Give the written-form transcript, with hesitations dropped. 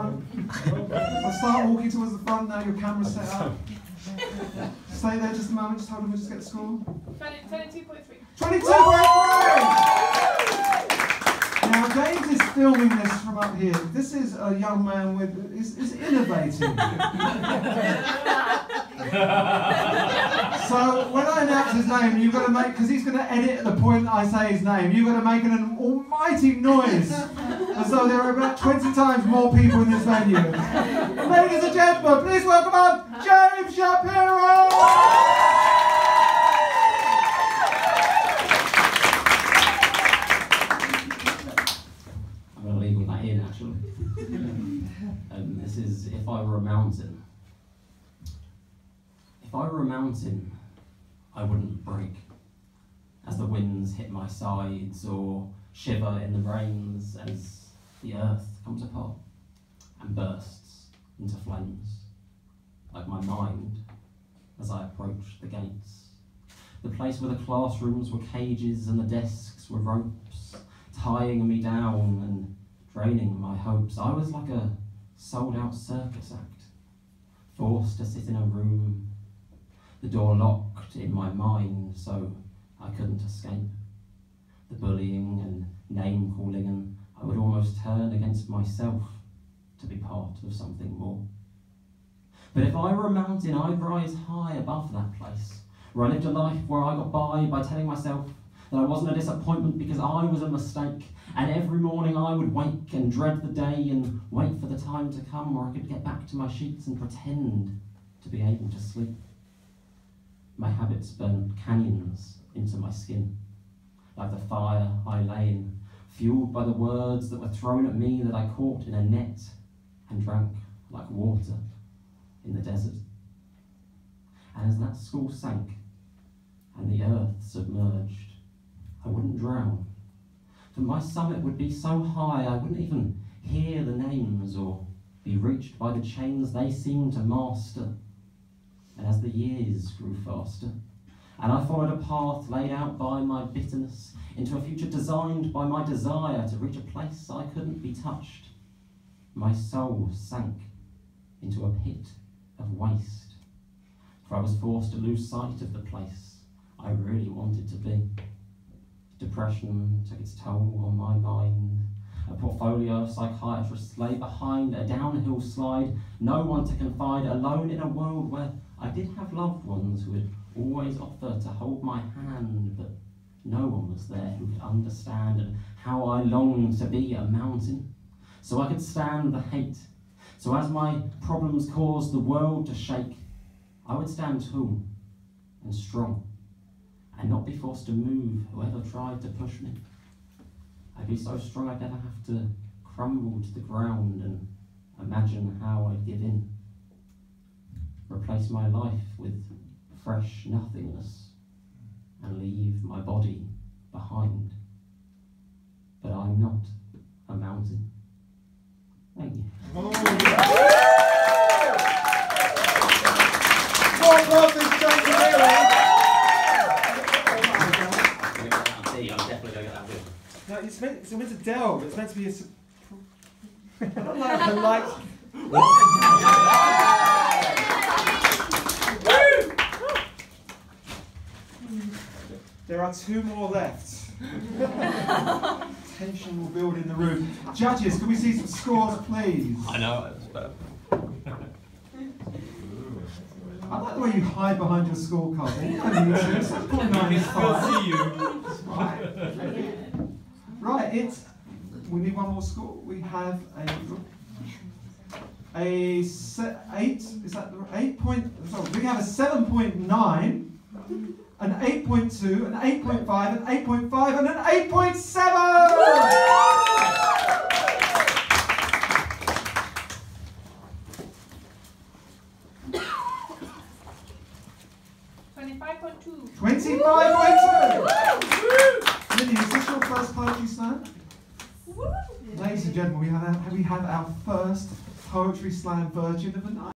front. I'll start walking towards the front now, your camera's set up. Stay there just a moment, just hold on, we'll just get the score. 22.3. 22.3! Now, James is filming this from up here. This is a young man with, is innovating. So, when I announce his name, you've got to make, because he's going to edit at the point that I say his name, you've got to make an almighty noise. And so there are about 20 times more people in this venue. Ladies and gentlemen, please welcome up James Shapiro! I'm going to leave all that in, actually. This is If I Were a Mountain. If I were a mountain, I wouldn't break as the winds hit my sides or shiver in the rains as the earth comes apart and bursts into flames, like my mind as I approach the gates. The place where the classrooms were cages and the desks were ropes, tying me down and draining my hopes. I was like a sold-out circus act, forced to sit in a room, the door locked in my mind so I couldn't escape. The bullying and name-calling, and I would almost turn against myself to be part of something more. But if I were a mountain, I'd rise high above that place, where I lived a life where I got by telling myself that I wasn't a disappointment because I was a mistake, and every morning I would wake and dread the day and wait for the time to come where I could get back to my sheets and pretend to be able to sleep. My habits burned canyons into my skin, like the fire I lay in, fueled by the words that were thrown at me that I caught in a net and drank like water in the desert. And as that school sank and the earth submerged, I wouldn't drown, for my summit would be so high I wouldn't even hear the names or be reached by the chains they seemed to master. And as the years grew faster, and I followed a path laid out by my bitterness into a future designed by my desire to reach a place I couldn't be touched, my soul sank into a pit of waste, for I was forced to lose sight of the place I really wanted to be. Depression took its toll on my mind. A portfolio of psychiatrists lay behind a downhill slide, no one to confide, alone in a world where I did have loved ones who would always offer to hold my hand, but no one was there who could understand and how I longed to be a mountain, so I could stand the hate. So as my problems caused the world to shake, I would stand tall and strong and not be forced to move whoever tried to push me. I'd be so strong I'd never have to crumble to the ground and imagine how I'd give in. Replace my life with fresh nothingness and leave my body behind. But I'm not a mountain. Thank you. I'm definitely going to get that win. No, it's meant to delve. It's meant to be a. I don't know if I like. There are two more left. Tension will build in the room. Judges, can we see some scores, please? I know, it's better. I like the way you hide behind your scorecard. You don't need to. So 9 is fine. See you. Right, it's. We need one more score. We have a 8. Is that the 8 point? Sorry, we have a 7.9, an 8.2, an 8.5, an 8.5, and an 8.7. 25.2. 25.2. Lily, is this your first poetry slam? Ladies and gentlemen, we have our first poetry slam virgin of the night.